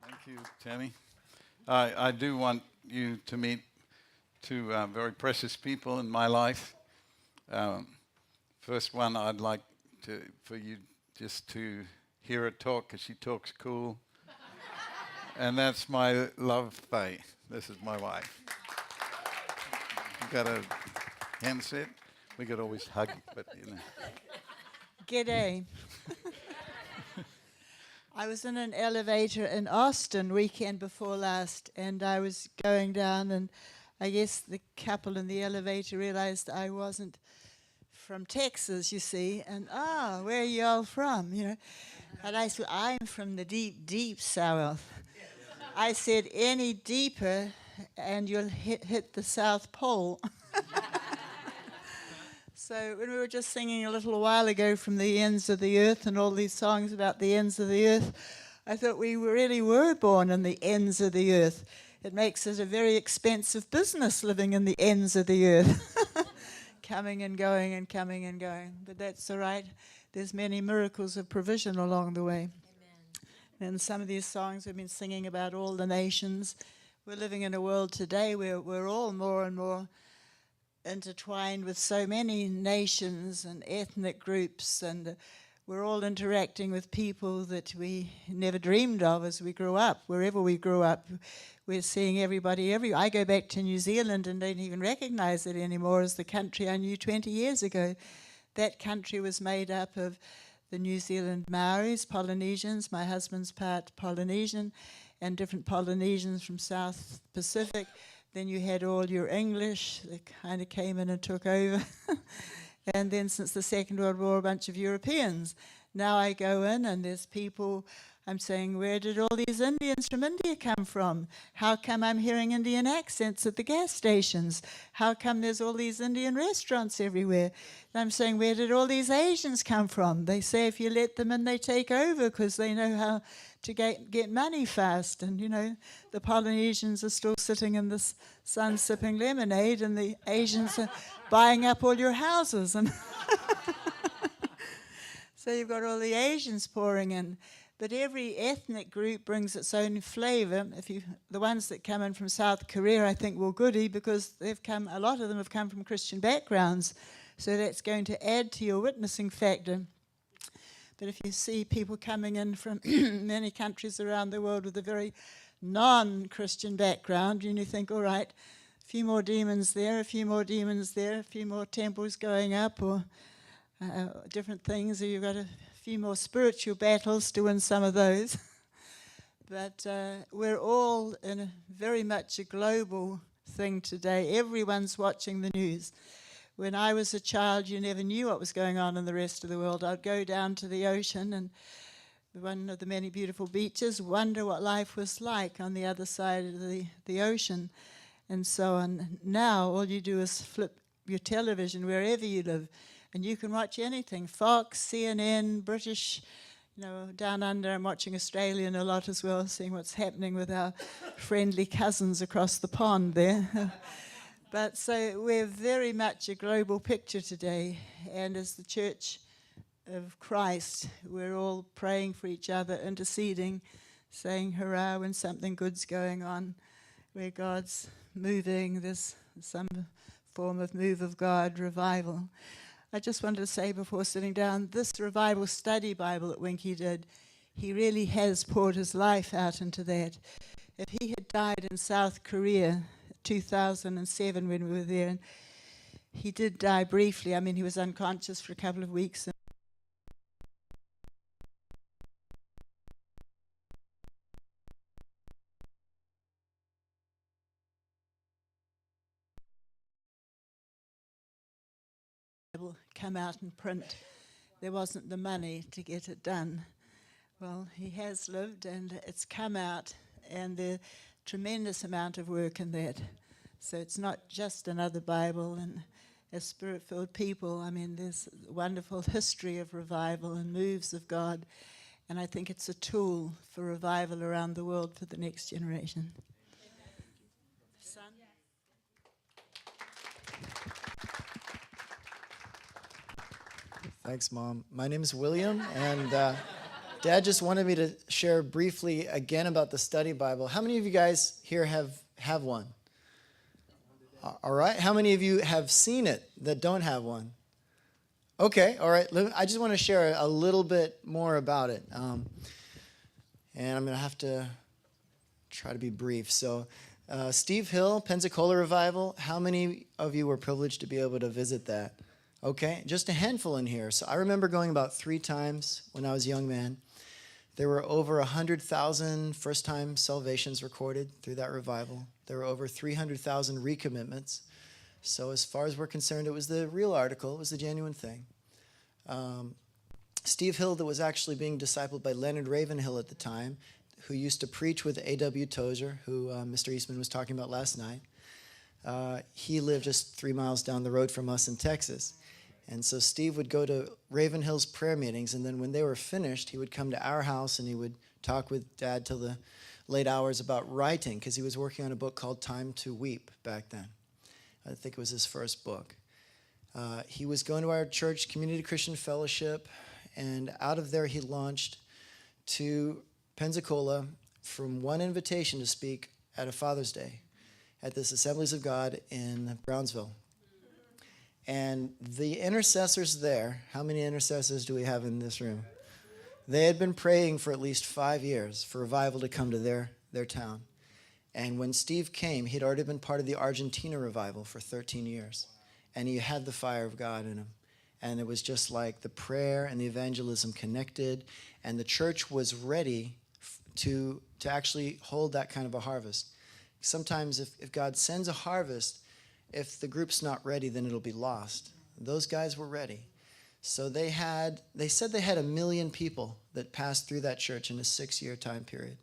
Thank you, Tammy. I do want you to meet two very precious people in my life. Um, First one, I'd like for you just to hear her talk because she talks cool. And that's my love, Faye. This is my wife. You got a handset? We could always hug, but you know. G'day. I was in an elevator in Austin weekend before last, and I was going down, and I guess the couple in the elevator realized I wasn't from Texas, you see, and where are you all from, you know? And I said, I'm from the deep, deep South. I said, any deeper, and you'll hit the South Pole. So when we were just singing a little while ago from the ends of the earth and all these songs about the ends of the earth, I thought we really were born in the ends of the earth. It makes it a very expensive business living in the ends of the earth. Coming and going and coming and going. But that's all right. There's many miracles of provision along the way. Amen. And some of these songs we've been singing about all the nations. We're living in a world today where we're all more and more intertwined with so many nations and ethnic groups, and we're all interacting with people that we never dreamed of as we grew up. Wherever we grew up, we're seeing everybody I go back to New Zealand and don't even recognize it anymore as the country I knew 20 years ago. That country was made up of the New Zealand Maoris, Polynesians. My husband's part Polynesian, and different Polynesians from South Pacific. Then you had all your English that kind of came in and took over. And then since the Second World War, a bunch of Europeans. Now I go in and there's people, I'm saying, where did all these Indians from India come from? How come I'm hearing Indian accents at the gas stations? How come there's all these Indian restaurants everywhere? And I'm saying, where did all these Asians come from? They say if you let them in, they take over because they know how to get money fast. And, you know, the Polynesians are still sitting in the sun sipping lemonade, and the Asians are buying up all your houses. And so you've got all the Asians pouring in. But every ethnic group brings its own flavor. The ones that come in from South Korea, I think, will goody because a lot of them have come from Christian backgrounds. So that's going to add to your witnessing factor. But if you see people coming in from many countries around the world with a very non-Christian background, and you think, all right, a few more demons there, a few more demons there, a few more temples going up, or different things, or you've got a few more spiritual battles to win some of those. But we're all in very much a global thing today. Everyone's watching the news. When I was a child, you never knew what was going on in the rest of the world. I'd go down to the ocean and one of the many beautiful beaches, wonder what life was like on the other side of the ocean and so on. Now all you do is flip your television wherever you live and you can watch anything. Fox, CNN, British, you know, down under. I'm watching Australian a lot as well, seeing what's happening with our friendly cousins across the pond there. But so we're very much a global picture today, and as the Church of Christ, we're all praying for each other, interceding, saying hurrah when something good's going on, where God's moving, there's some form of move of God, revival. I just wanted to say before sitting down, this revival study Bible that Winkie did, he really has poured his life out into that. If he had died in South Korea, 2007 when we were there, and he did die briefly. I mean, he was unconscious for a couple of weeks. Come out and print. There wasn't the money to get it done. Well, he has lived and it's come out, and there's a tremendous amount of work in that. So it's not just another Bible and as spirit-filled people. I mean, there's a wonderful history of revival and moves of God, and I think it's a tool for revival around the world for the next generation. Son? Thanks, Mom. My name is William, and Dad just wanted me to share briefly again about the study Bible. How many of you guys here have one? All right. How many of you have seen it that don't have one? Okay. All right. I just want to share a little bit more about it. And I'm going to have to try to be brief. So, Steve Hill, Pensacola Revival. How many of you were privileged to be able to visit that? Okay. Just a handful in here. So I remember going about 3 times when I was a young man. There were over 100,000 first-time salvations recorded through that revival. There were over 300,000 recommitments. So as far as we're concerned, it was the real article. It was the genuine thing. Steve Hill, that was actually being discipled by Leonard Ravenhill at the time, who used to preach with A.W. Tozer, who Mr. Eastman was talking about last night. He lived just 3 miles down the road from us in Texas. And so Steve would go to Ravenhill's prayer meetings, and then when they were finished, he would come to our house and he would talk with Dad till the late hours about writing, because he was working on a book called Time to Weep back then. I think it was his first book. He was going to our church, Community Christian Fellowship, and out of there he launched to Pensacola from one invitation to speak at a Father's Day at this Assemblies of God in Brownsville. And the intercessors there, how many intercessors do we have in this room? They had been praying for at least 5 years for revival to come to their town. And when Steve came, he'd already been part of the Argentina revival for 13 years. And he had the fire of God in him. And it was just like the prayer and the evangelism connected. And the church was ready to actually hold that kind of a harvest. Sometimes if God sends a harvest, if the group's not ready, then it'll be lost. Those guys were ready. So they said they had 1 million people that passed through that church in a 6-year time period.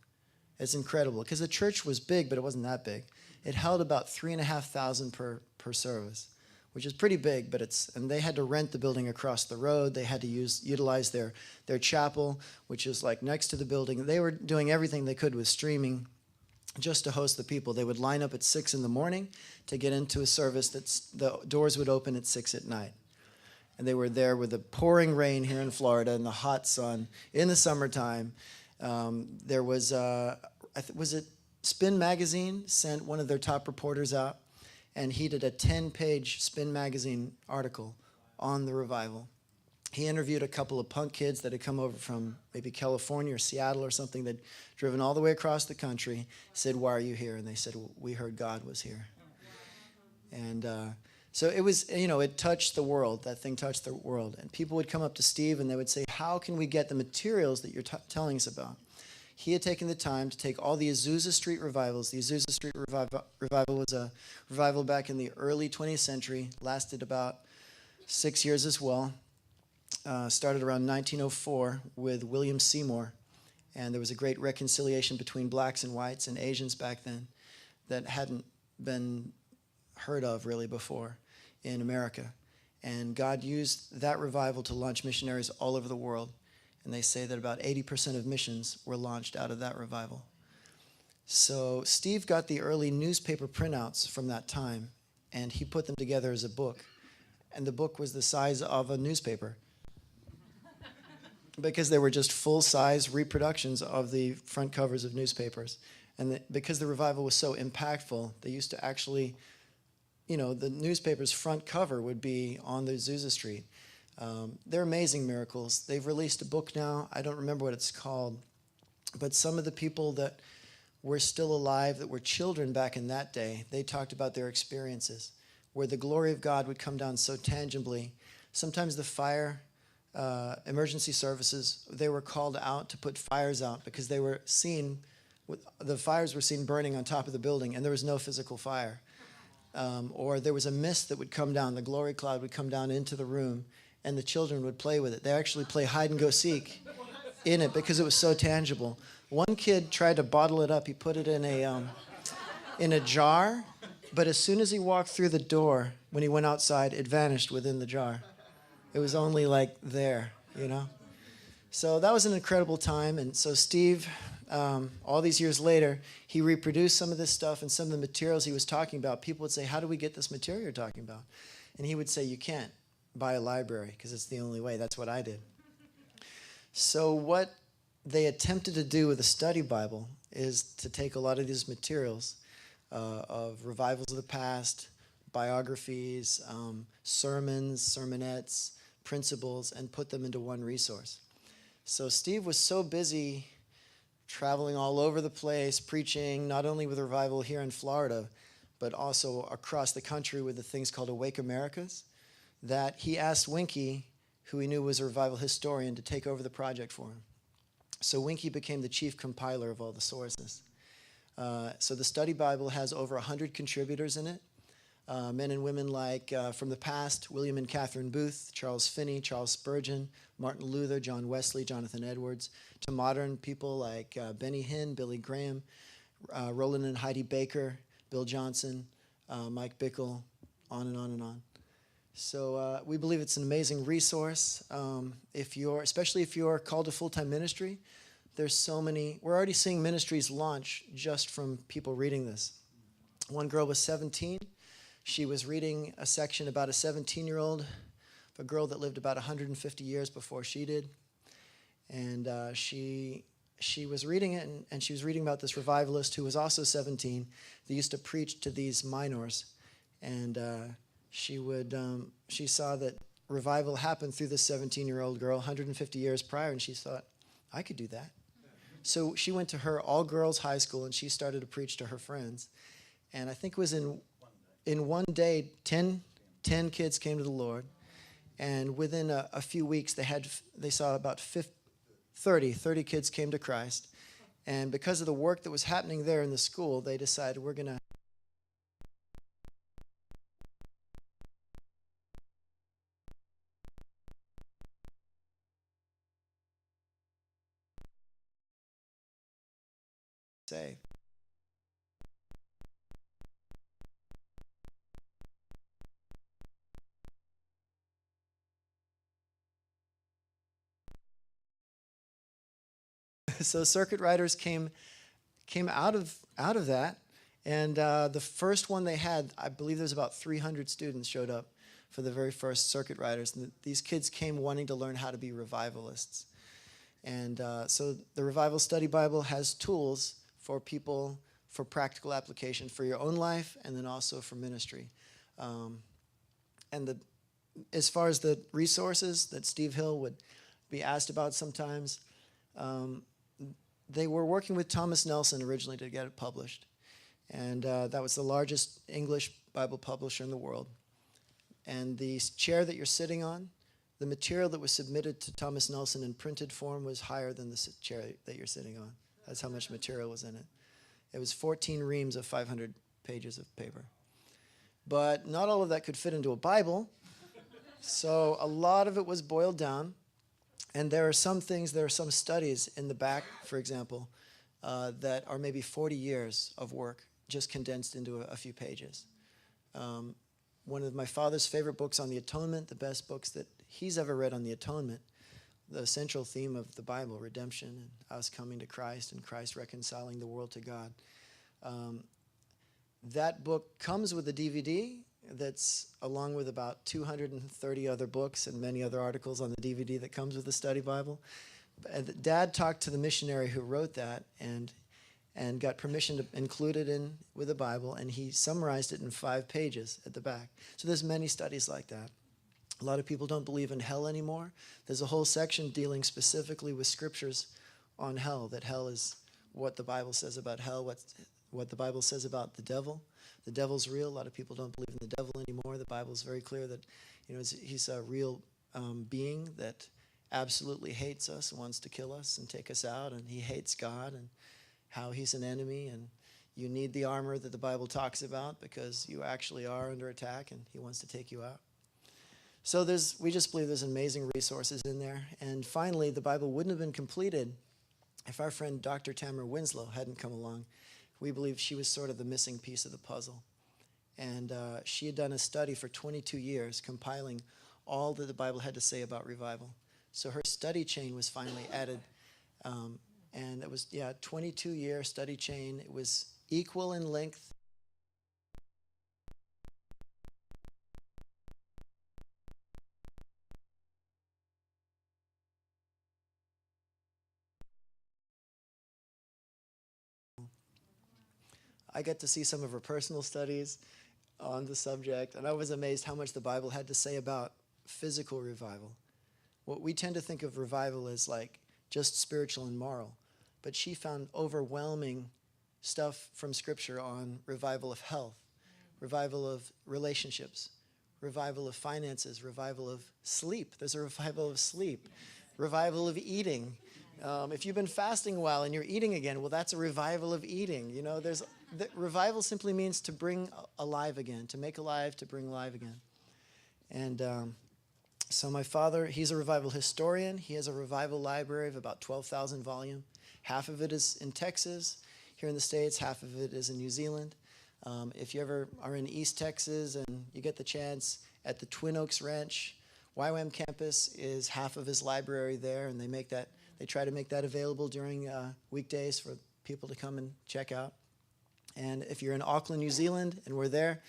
It's incredible, because the church was big, but it wasn't that big. It held about 3,500 per service, which is pretty big, and they had to rent the building across the road. They had to utilize their chapel, which is like next to the building. They were doing everything they could with streaming just to host the people. They would line up at 6 in the morning to get into a service the doors would open at 6 at night. And they were there with the pouring rain here in Florida and the hot sun in the summertime. There was, was it Spin Magazine sent one of their top reporters out, and he did a 10-page Spin Magazine article on the revival. He interviewed a couple of punk kids that had come over from maybe California or Seattle or something. They'd driven all the way across the country, said, "Why are you here?" And they said, "Well, we heard God was here." And so it was, it touched the world. That thing touched the world. And people would come up to Steve and they would say, "How can we get the materials that you're telling us about?" He had taken the time to take all the Azusa Street revivals. The Azusa Street revival was a revival back in the early 20th century, lasted about 6 years as well. Started around 1904 with William Seymour, and there was a great reconciliation between blacks and whites and Asians back then that hadn't been heard of really before in America. And God used that revival to launch missionaries all over the world, and they say that about 80% of missions were launched out of that revival. So Steve got the early newspaper printouts from that time, and he put them together as a book, and the book was the size of a newspaper, because they were just full-size reproductions of the front covers of newspapers. And because the revival was so impactful, they used to actually, the newspaper's front cover would be on the Azusa Street. They're amazing miracles. They've released a book now. I don't remember what it's called. But some of the people that were still alive, that were children back in that day, they talked about their experiences, where the glory of God would come down so tangibly. Sometimes the fire emergency services, they were called out to put fires out because they were seen, the fires were seen burning on top of the building and there was no physical fire. Or there was a mist that would come down, the glory cloud would come down into the room and the children would play with it. They actually play hide and go seek in it because it was so tangible. One kid tried to bottle it up. He put it in a jar, but as soon as he walked through the door, when he went outside, it vanished within the jar. It was only like there, So that was an incredible time. And so Steve, all these years later, he reproduced some of this stuff and some of the materials he was talking about. People would say, "How do we get this material you're talking about?" And he would say, "You can't buy a library because it's the only way." That's what I did. So what they attempted to do with the study Bible is to take a lot of these materials of revivals of the past, biographies, sermons, sermonettes, principles, and put them into one resource. So Steve was so busy traveling all over the place, preaching not only with revival here in Florida, but also across the country with the things called Awake Americas, that he asked Winkie, who he knew was a revival historian, to take over the project for him. So Winkie became the chief compiler of all the sources. So the study Bible has over 100 contributors in it. Men and women like, from the past, William and Catherine Booth, Charles Finney, Charles Spurgeon, Martin Luther, John Wesley, Jonathan Edwards, to modern people like Benny Hinn, Billy Graham, Roland and Heidi Baker, Bill Johnson, Mike Bickle, on and on and on. So we believe it's an amazing resource. Especially if you're called to full-time ministry, there's so many. We're already seeing ministries launch just from people reading this. One girl was 17. She was reading a section about a 17-year-old, a girl that lived about 150 years before she did. And she was reading it, and she was reading about this revivalist who was also 17 that used to preach to these minors. And she saw that revival happened through this 17-year-old girl 150 years prior, and she thought, I could do that. So she went to her all-girls high school, and she started to preach to her friends. And I think it was in one day, 10 kids came to the Lord. And within a few weeks, they saw about 30 kids came to Christ. And because of the work that was happening there in the school, they decided we're going to say. So circuit riders came out of that, and the first one they had, I believe there's about 300 students showed up for the very first circuit riders. And these kids came wanting to learn how to be revivalists. And so the Revival Study Bible has tools for people for practical application for your own life and then also for ministry. As far as the resources that Steve Hill would be asked about sometimes, they were working with Thomas Nelson originally to get it published. And that was the largest English Bible publisher in the world. And the chair that you're sitting on, the material that was submitted to Thomas Nelson in printed form was higher than the chair that you're sitting on. That's how much material was in it. It was 14 reams of 500 pages of paper. But not all of that could fit into a Bible. So a lot of it was boiled down. And there are some studies in the back, for example, that are maybe 40 years of work just condensed into a few pages. One of my father's favorite books on the atonement, the best books that he's ever read on the atonement, the central theme of the Bible, redemption and us coming to Christ and Christ reconciling the world to God. That book comes with a DVD that's along with about 230 other books and many other articles on the DVD that comes with the study Bible. And Dad talked to the missionary who wrote that and got permission to include it in with the Bible, and he summarized it in 5 pages at the back. So there's many studies like that. A lot of people don't believe in hell anymore. There's a whole section dealing specifically with scriptures on hell, that hell is what the Bible says about hell, what the Bible says about the devil. The devil's real. A lot of people don't believe in the devil anymore. The Bible's very clear that he's a real being that absolutely hates us and wants to kill us and take us out, and he hates God and how he's an enemy, and you need the armor that the Bible talks about because you actually are under attack and he wants to take you out. So we just believe there's amazing resources in there. And finally, the Bible wouldn't have been completed if our friend Dr. Tamara Winslow hadn't come along. We believe she was sort of the missing piece of the puzzle. And she had done a study for 22 years, compiling all that the Bible had to say about revival. So her study chain was finally added. And it was, 22-year study chain. It was equal in length. I got to see some of her personal studies on the subject, and I was amazed how much the Bible had to say about physical revival. What we tend to think of revival as like just spiritual and moral, but she found overwhelming stuff from Scripture on revival of health, revival of relationships, revival of finances, revival of sleep. There's a revival of sleep, revival of eating. If you've been fasting a while and you're eating again, well, that's a revival of eating. You know, revival simply means to bring alive again, to make alive, to bring alive again. And so my father, he's a revival historian. He has a revival library of about 12,000 volumes. Half of it is in Texas, here in the States. Half of it is in New Zealand. If you ever are in East Texas and you get the chance, at the Twin Oaks Ranch, YWAM campus is half of his library there, and they try to make that available during weekdays for people to come and check out. And if you're in Auckland, New Zealand, and we're there,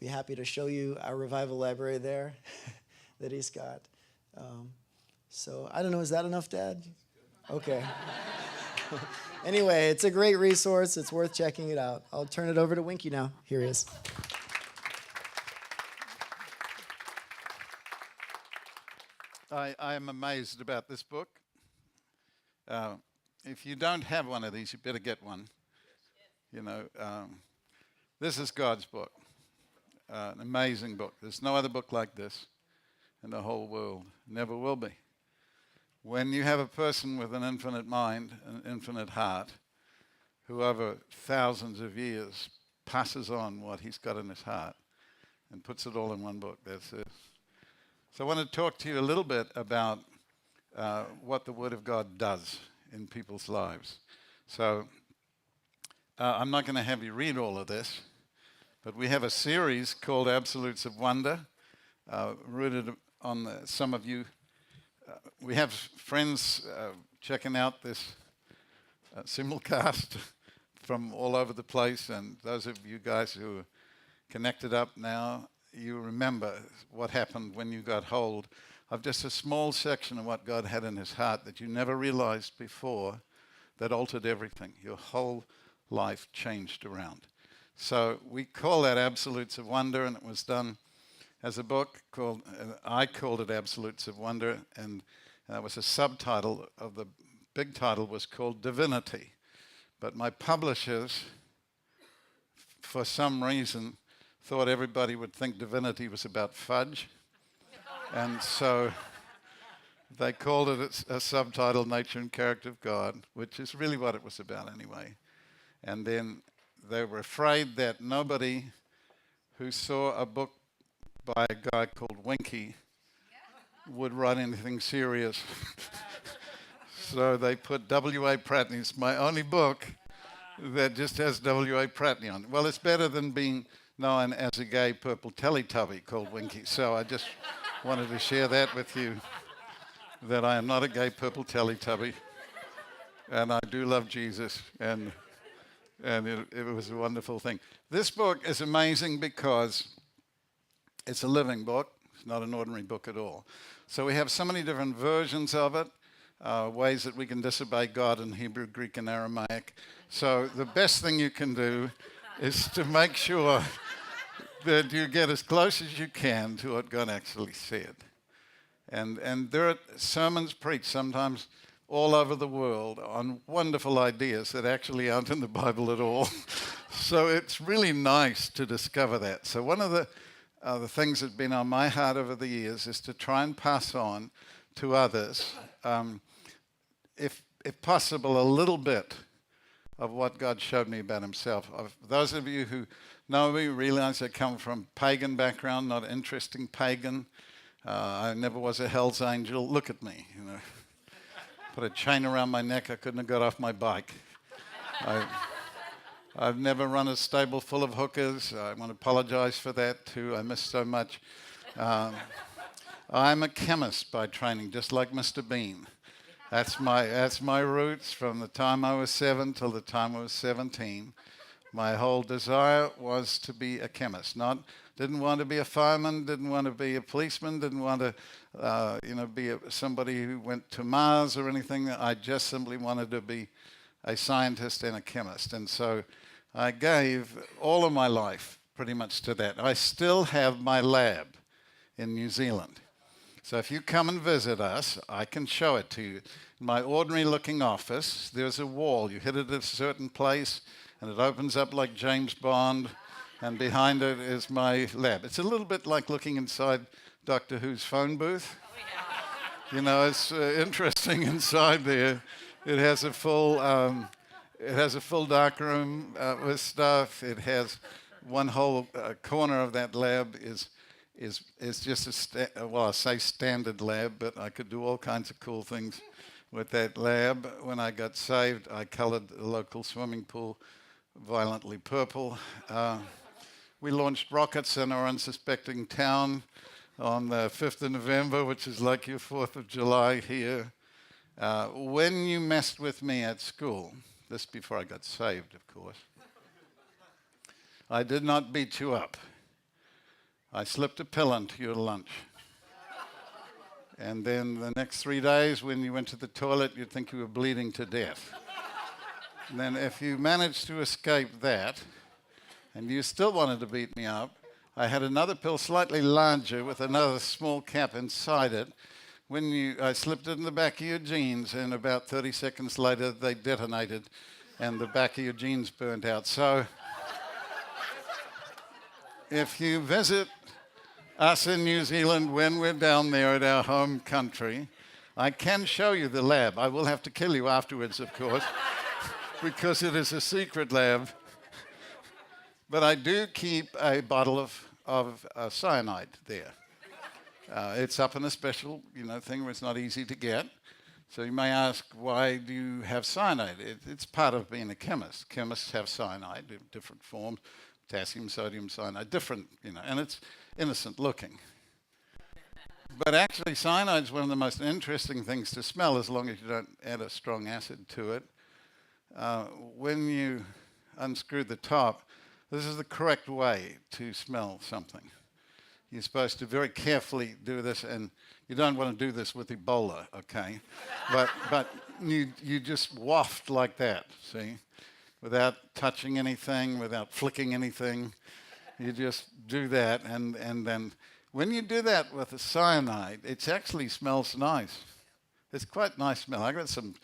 be happy to show you our revival library there that he's got. So I don't know, is that enough, Dad? Okay. Anyway, it's a great resource. It's worth checking it out. I'll turn it over to Winkie now. Here he is. I am amazed about this book. If you don't have one of these, you better get one. You know, this is God's book, an amazing book. There's no other book like this in the whole world. Never will be. When you have a person with an infinite mind, an infinite heart, who over thousands of years passes on what he's got in his heart and puts it all in one book, that's it. So I want to talk to you a little bit about what the Word of God does in people's lives. So I'm not going to have you read all of this, but we have a series called Absolutes of Wonder, rooted on some of you. We have friends checking out this simulcast from all over the place, and those of you guys who are connected up now, you remember what happened when you got hold of just a small section of what God had in his heart that you never realized before that altered everything. Your whole life changed around. So we call that Absolutes of Wonder, and it was done as a book called, I called it Absolutes of Wonder, and that was a subtitle of the big title was called Divinity. But my publishers, for some reason, thought everybody would think divinity was about fudge. And so they called it a subtitle, Nature and Character of God, which is really what it was about anyway. And then they were afraid that nobody who saw a book by a guy called Winkie would write anything serious. So they put W.A. Pratney's, my only book that just has W.A. Pratney on it. Well, it's better than being known as a gay purple Teletubby called Winkie. So I just wanted to share that with you, that I am not a gay purple Teletubby, and I do love Jesus, and it was a wonderful thing. This book is amazing because it's a living book. It's not an ordinary book at all. So we have so many different versions of it, ways that we can disobey God in Hebrew, Greek, and Aramaic. So the best thing you can do is to make sure that you get as close as you can to what God actually said. And there are sermons preached sometimes all over the world on wonderful ideas that actually aren't in the Bible at all. So it's really nice to discover that. So one of the things that have been on my heart over the years is to try and pass on to others, if possible, a little bit of what God showed me about himself. Those of you who know me realize I come from pagan background, not interesting pagan. I never was a Hell's Angel. Look at me, you know. Put a chain around my neck, I couldn't have got off my bike. I've never run a stable full of hookers. I want to apologize for that too. I miss so much. I'm a chemist by training, just like Mr. Bean. That's my roots from the time I was 7 till the time I was 17. My whole desire was to be a chemist. Didn't want to be a fireman, didn't want to be a policeman, didn't want to be somebody who went to Mars or anything. I just simply wanted to be a scientist and a chemist. And so I gave all of my life pretty much to that. I still have my lab in New Zealand. So if you come and visit us, I can show it to you. In my ordinary looking office, there's a wall. You hit it at a certain place, and it opens up like James Bond, and behind it is my lab. It's a little bit like looking inside Doctor Who's phone booth. You know, it's interesting inside there. It has a full dark room with stuff. It has one whole corner of that lab is just I say standard lab, but I could do all kinds of cool things with that lab. When I got saved, I colored the local swimming pool violently purple. We launched rockets in our unsuspecting town on the 5th of November, which is like your 4th of July here. When you messed with me at school, this before I got saved, of course, I did not beat you up. I slipped a pill into your lunch. And then the next 3 days, when you went to the toilet, you'd think you were bleeding to death. And then if you managed to escape that, and you still wanted to beat me up, I had another pill slightly larger with another small cap inside it. I slipped it in the back of your jeans, and about 30 seconds later, they detonated, and the back of your jeans burnt out. So if you visit us in New Zealand when we're down there at our home country, I can show you the lab. I will have to kill you afterwards, of course, because it is a secret lab. But I do keep a bottle of cyanide there. It's up in a special, thing where it's not easy to get. So you may ask, why do you have cyanide? It's part of being a chemist. Chemists have cyanide in different forms, potassium, sodium cyanide, different, and it's innocent looking. But actually, cyanide is one of the most interesting things to smell as long as you don't add a strong acid to it. When you unscrew the top, this is the correct way to smell something. You're supposed to very carefully do this, and you don't want to do this with Ebola, okay? But you just waft like that, see? Without touching anything, without flicking anything. You just do that, and then when you do that with the cyanide, it actually smells nice. It's quite nice smell. I got some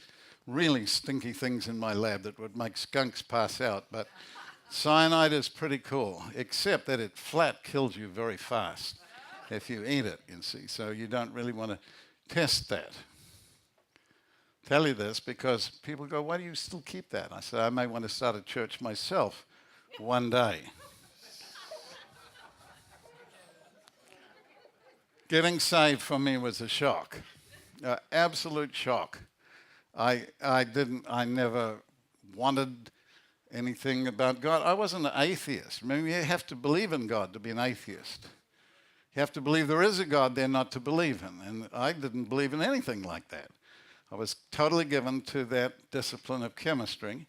really stinky things in my lab that would make skunks pass out, but cyanide is pretty cool, except that it flat kills you very fast if you eat it, you see. So you don't really want to test that. Tell you this because people go, why do you still keep that? I said, I may want to start a church myself one day. Getting saved for me was a shock, absolute shock. I never wanted anything about God. I wasn't an atheist. I mean, you have to believe in God to be an atheist. You have to believe there is a God there not to believe in. And I didn't believe in anything like that. I was totally given to that discipline of chemistry.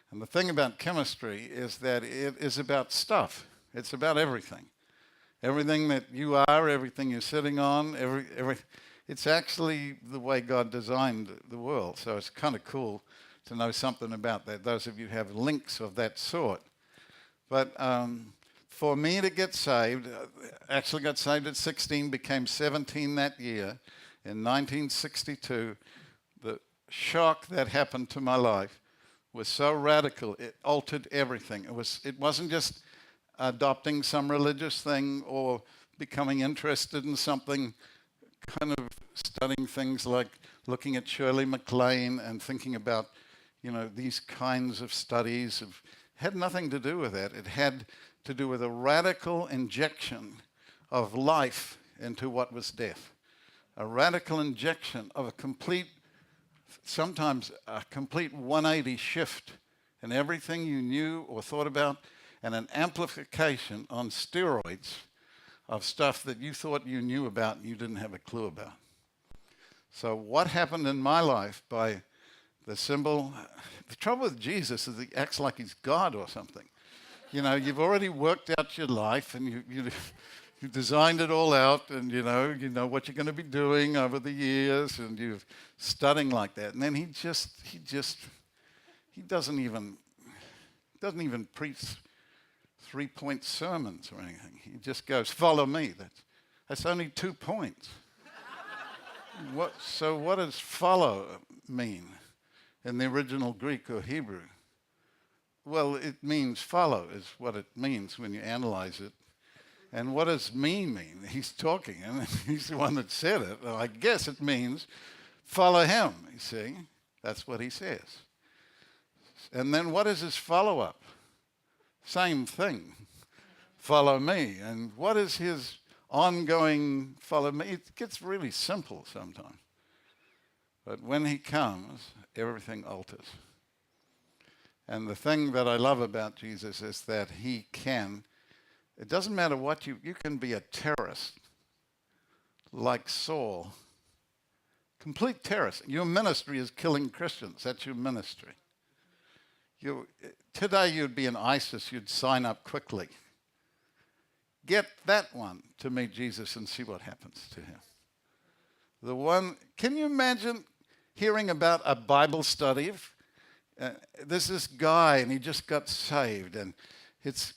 And the thing about chemistry is that it is about stuff. It's about everything. Everything that you are, everything you're sitting on, it's actually the way God designed the world. So it's kind of cool to know something about that. Those of you who have links of that sort. But for me to get saved, actually got saved at 16, became 17 that year. In 1962, the shock that happened to my life was so radical, it altered everything. It wasn't just adopting some religious thing or becoming interested in something, kind of studying things like looking at Shirley MacLaine and thinking about, these kinds of studies. Had nothing to do with that. It had to do with a radical injection of life into what was death. A radical injection of sometimes a complete 180 shift in everything you knew or thought about, and an amplification on steroids of stuff that you thought you knew about and you didn't have a clue about. So what happened in my life by the symbol, the trouble with Jesus is he acts like he's God or something. You've already worked out your life and you designed it all out, and you know what you're going to be doing over the years, and you're studying like that. And then he doesn't even Doesn't even preach 3-point sermons or anything. He just goes, follow me. That's only 2 points. So what does follow mean in the original Greek or Hebrew? Well, it means follow is what it means when you analyze it. And what does me mean? He's talking, and he's the one that said it. Well, I guess it means follow him, you see. That's what he says. And then what is his follow-up? Same thing. Follow me. And what is his ongoing follow me? It gets really simple sometimes. But when he comes, everything alters. And the thing that I love about Jesus is that he can, it doesn't matter what you can be a terrorist like Saul. Complete terrorist. Your ministry is killing Christians. That's your ministry. Today you'd be in ISIS, you'd sign up quickly. Get that one to meet Jesus and see what happens to him. Can you imagine hearing about a Bible study? There's this guy and he just got saved, and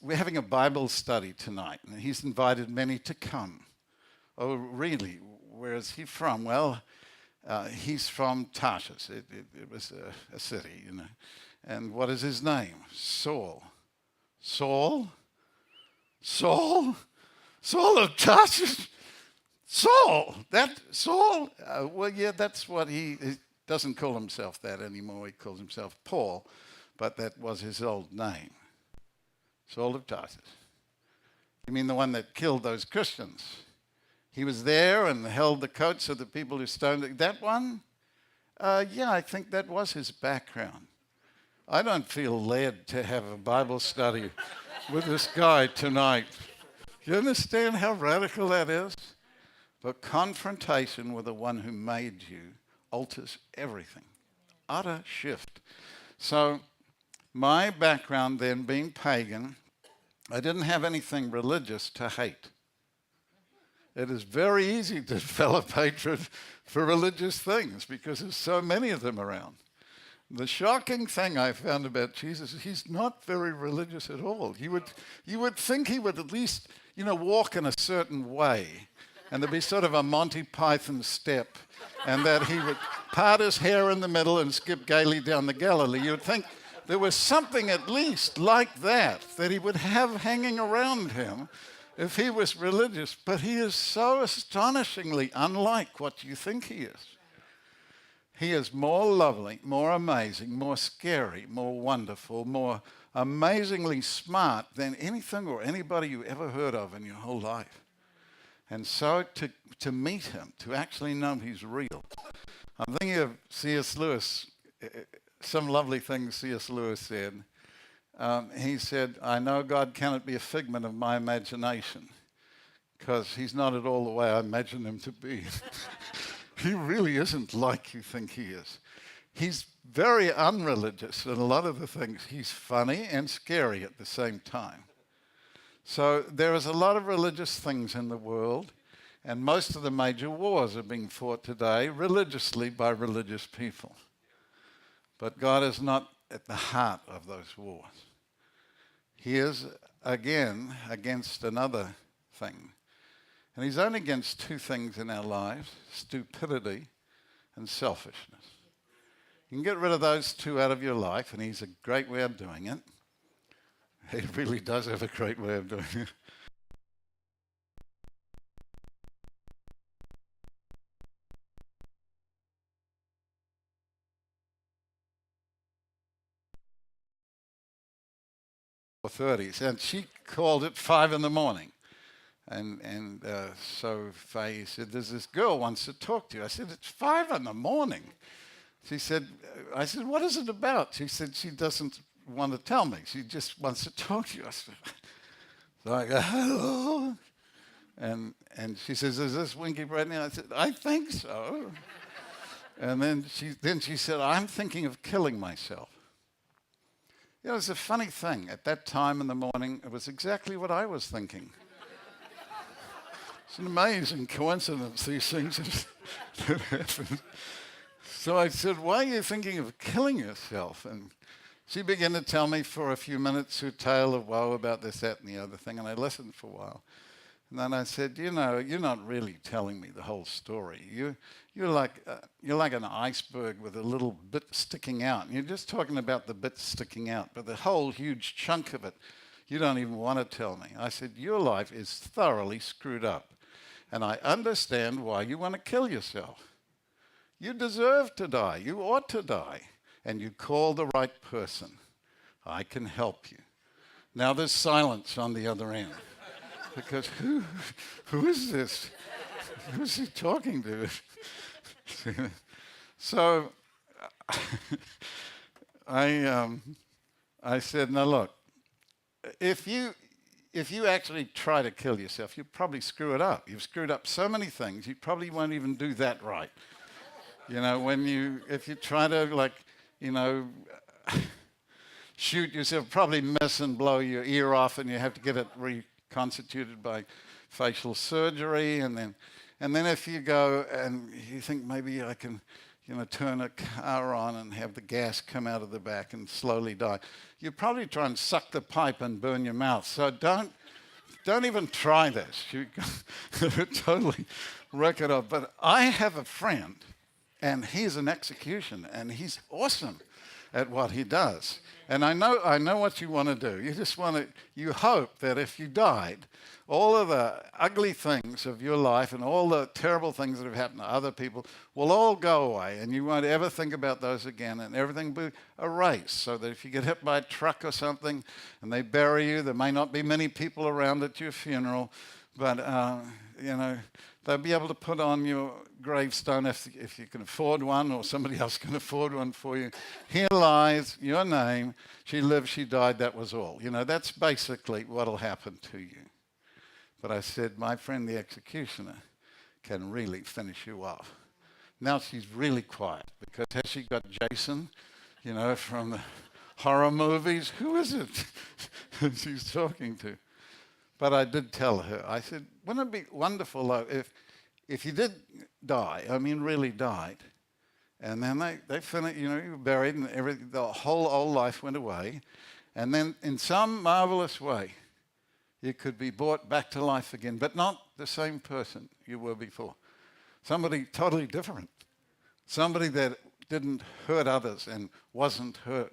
we're having a Bible study tonight, and he's invited many to come. Oh, really? Where is he from? Well, he's from Tarshish. It was a city, you know. And what is his name? Saul. Saul? Saul? Saul of Tarshish? Saul? Saul? Well, yeah, that's what he doesn't call himself that anymore. He calls himself Paul, but that was his old name. Saul of Tarshish. You mean the one that killed those Christians? He was there and held the coats of the people who stoned it. That one? Yeah, I think that was his background. I don't feel led to have a Bible study with this guy tonight. You understand how radical that is? But confrontation with the one who made you alters everything. Utter shift. So my background then being pagan, I didn't have anything religious to hate. It is very easy to develop hatred for religious things because there's so many of them around. The shocking thing I found about Jesus is he's not very religious at all. You would think he would at least, walk in a certain way, and there'd be sort of a Monty Python step, and that he would part his hair in the middle and skip gaily down the Galilee. You would think there was something at least like that he would have hanging around him if he was religious, but he is so astonishingly unlike what you think he is. He is more lovely, more amazing, more scary, more wonderful, more amazingly smart than anything or anybody you ever heard of in your whole life. And so to meet him, to actually know he's real. I'm thinking of C.S. Lewis, some lovely things C.S. Lewis said. He said, I know God cannot be a figment of my imagination because he's not at all the way I imagine him to be. He really isn't like you think he is. He's very unreligious in a lot of the things. He's funny and scary at the same time. So there is a lot of religious things in the world, and most of the major wars are being fought today religiously by religious people. But God is not at the heart of those wars. He is, again, against another thing. And he's only against two things in our lives, stupidity and selfishness. You can get rid of those two out of your life, and he's a great way of doing it. He really does have a great way of doing it. .30s, and she called at 5 in the morning. And so Faye said, there's this girl wants to talk to you. I said, it's 5 in the morning. She said, I said, what is it about? She said, she doesn't want to tell me. She just wants to talk to you. I said, so I go, hello. And she says, is this Winkie Pratney? I said, I think so. And then she said, I'm thinking of killing myself. It's a funny thing. At that time in the morning, it was exactly what I was thinking. It's an amazing coincidence, these things that happen. So I said, why are you thinking of killing yourself? And she began to tell me for a few minutes her tale of woe about this, that, and the other thing, and I listened for a while. And then I said, you know, you're not really telling me the whole story. You're like an iceberg with a little bit sticking out. And you're just talking about the bit sticking out, but the whole huge chunk of it, you don't even want to tell me. I said, your life is thoroughly screwed up. And I understand why you want to kill yourself. You deserve to die. You ought to die. And you call the right person. I can help you. Now there's silence on the other end. Because who is this? Who's he talking to? So I said, now look, if you actually try to kill yourself, you probably screw it up. You've screwed up so many things, you probably won't even do that right. You know, if you try to, like, you know, shoot yourself, probably miss and blow your ear off, and you have to get it reconstituted by facial surgery, and then if you go and you think maybe I can, you know, turn a car on and have the gas come out of the back and slowly die, you probably try and suck the pipe and burn your mouth. So don't even try this. You totally wreck it off. But I have a friend, and he's an executioner, and he's awesome at what he does. And I know what you want to do. You hope that if you died, all of the ugly things of your life and all the terrible things that have happened to other people will all go away, and you won't ever think about those again, and everything will be erased, so that if you get hit by a truck or something and they bury you, there may not be many people around at your funeral, but you know, they'll be able to put on your gravestone if you can afford one, or somebody else can afford one for you. Here lies your name. She lived, she died, that was all. You know, that's basically what will happen to you. But I said, my friend the executioner can really finish you off. Now she's really quiet, because has she got Jason, you know, from the horror movies? Who is it she's talking to? But I did tell her, I said, wouldn't it be wonderful though if you did die, I mean really died, and then they finished, you know, you were buried and everything, the whole old life went away, and then in some marvelous way, you could be brought back to life again, but not the same person you were before. Somebody totally different. Somebody that didn't hurt others and wasn't hurt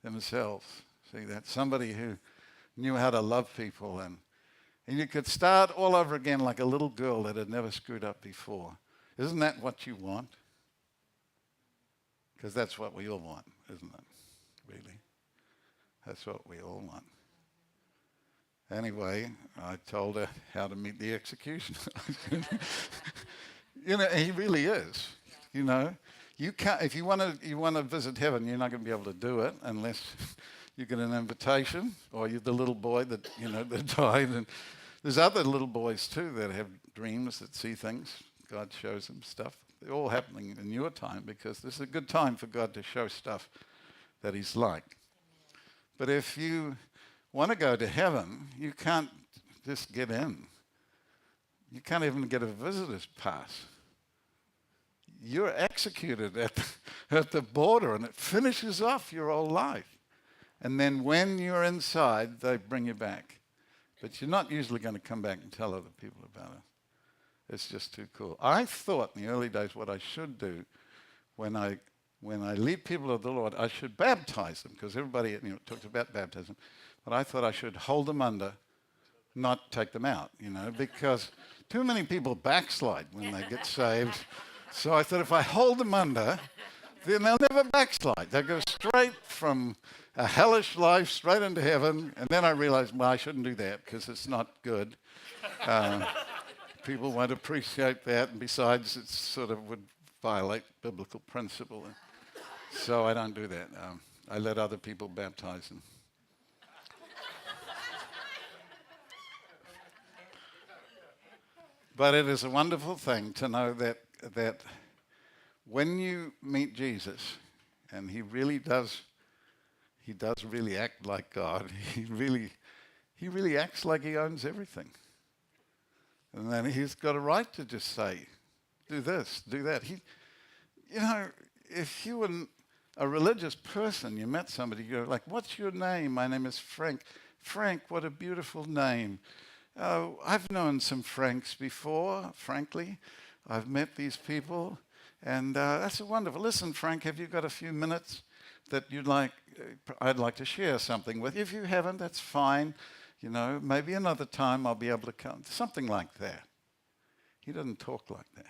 themselves. See that? Somebody who knew how to love people, and you could start all over again like a little girl that had never screwed up before. Isn't that what you want? Because that's what we all want, isn't it? Really? That's what we all want. Anyway, I told her how to meet the executioner. You know, he really is. You know, you can't. If you want to visit heaven, you're not going to be able to do it unless you get an invitation, or you're the little boy that, you know, that died. And there's other little boys too that have dreams, that see things. God shows them stuff. They're all happening in your time, because this is a good time for God to show stuff that He's like. But if you want to go to heaven, you can't just get in. You can't even get a visitor's pass. You're executed at the border, and it finishes off your whole life. And then when you're inside, they bring you back. But you're not usually going to come back and tell other people about it. It's just too cool. I thought in the early days what I should do when I lead people to the Lord, I should baptize them, because everybody, you know, talks about baptism. But I thought I should hold them under, not take them out, you know, because too many people backslide when they get saved. So I thought if I hold them under, then they'll never backslide. They'll go straight from a hellish life straight into heaven. And then I realized, well, I shouldn't do that, because it's not good. People won't appreciate that. And besides, it sort of would violate biblical principle. So I don't do that. I let other people baptize them. But it is a wonderful thing to know that when you meet Jesus, and he does really act like God. He really acts like he owns everything. And then he's got a right to just say, do this, do that. You know, if you were a religious person, you met somebody, you go like, what's your name? My name is Frank. Frank, what a beautiful name. Oh, I've known some Franks before, frankly. I've met these people, and that's wonderful. Listen, Frank, have you got a few minutes that you'd like, I'd like to share something with you? If you haven't, that's fine. You know, maybe another time I'll be able to come. Something like that. He doesn't talk like that.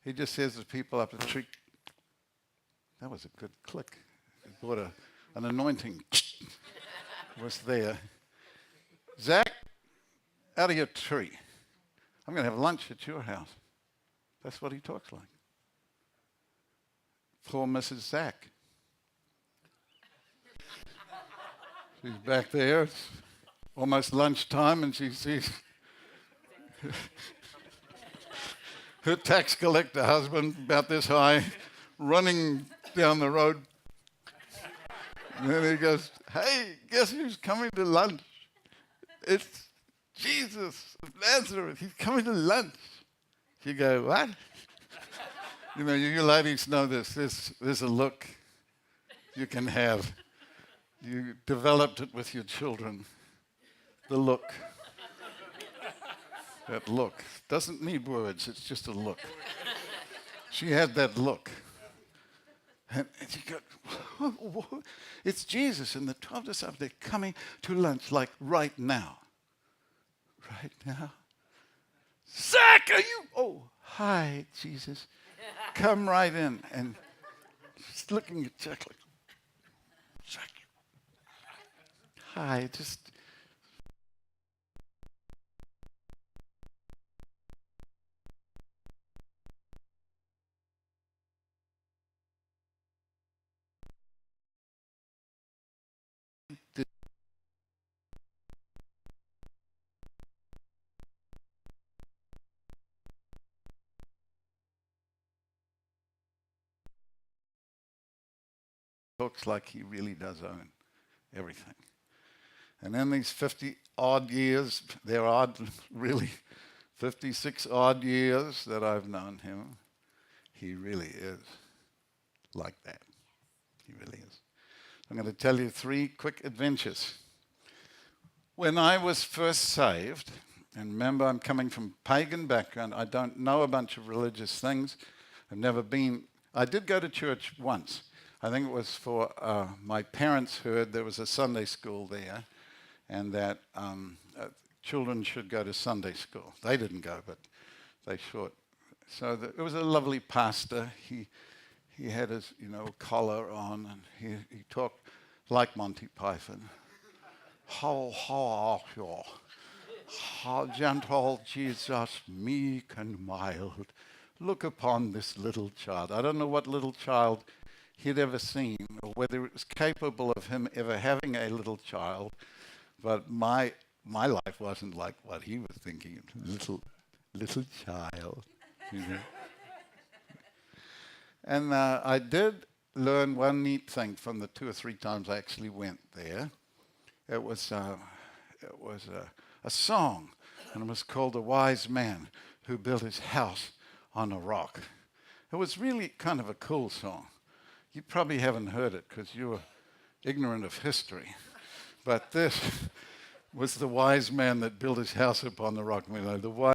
He just says to people up the tree, that was a good click. He brought an anointing was there. Zach, out of your tree. I'm going to have lunch at your house. That's what he talks like. Poor Mrs. Zach. She's back there. It's almost lunchtime, and she sees her tax collector husband, about this high, running down the road. And then he goes, hey, guess who's coming to lunch? It's Jesus of Nazareth. He's coming to lunch. You go, what? You know, you ladies know this. There's a look you can have. You developed it with your children. The look. That look. Doesn't need words. It's just a look. She had that look. And she goes, it's Jesus and the 12 disciples. They're coming to lunch like right now. Right now. Zach, are you? Oh, hi, Jesus. Come right in. And she's looking at Jack like, Zach. Hi, just. Looks like he really does own everything. And in these 50 odd years, there are really 56 odd years that I've known him, he really is like that. He really is. I'm going to tell you 3 quick adventures. When I was first saved, and remember I'm coming from pagan background, I don't know a bunch of religious things. I've never been, I did go to church once. I think it was for my parents heard there was a Sunday school there, and that children should go to Sunday school. They didn't go, but they should. So it was a lovely pastor. He had his collar on, and he talked like Monty Python. How are you? How gentle Jesus, meek and mild. Look upon this little child. I don't know what little child he'd ever seen, or whether it was capable of him ever having a little child, but my life wasn't like what he was thinking. Little child, you know. And I did learn one neat thing from the 2 or 3 times I actually went there. It was a song, and it was called "The Wise Man Who Built His House on a Rock." It was really kind of a cool song. You probably haven't heard it because you're ignorant of history. But this was the wise man that built his house upon the rock. The wise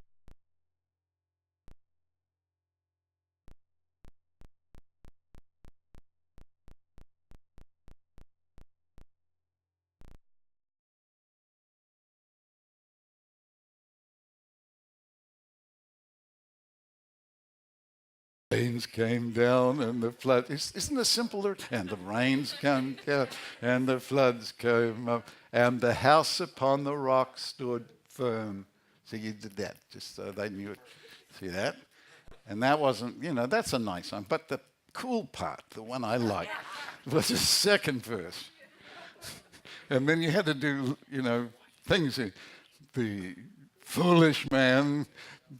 rains came down and the flood. Isn't it simpler? And the rains came down and the floods came up and the house upon the rock stood firm. So you did that just so they knew it. See that? And that wasn't, that's a nice song. But the cool part, the one I liked, was the second verse. And then you had to do, things. The foolish man,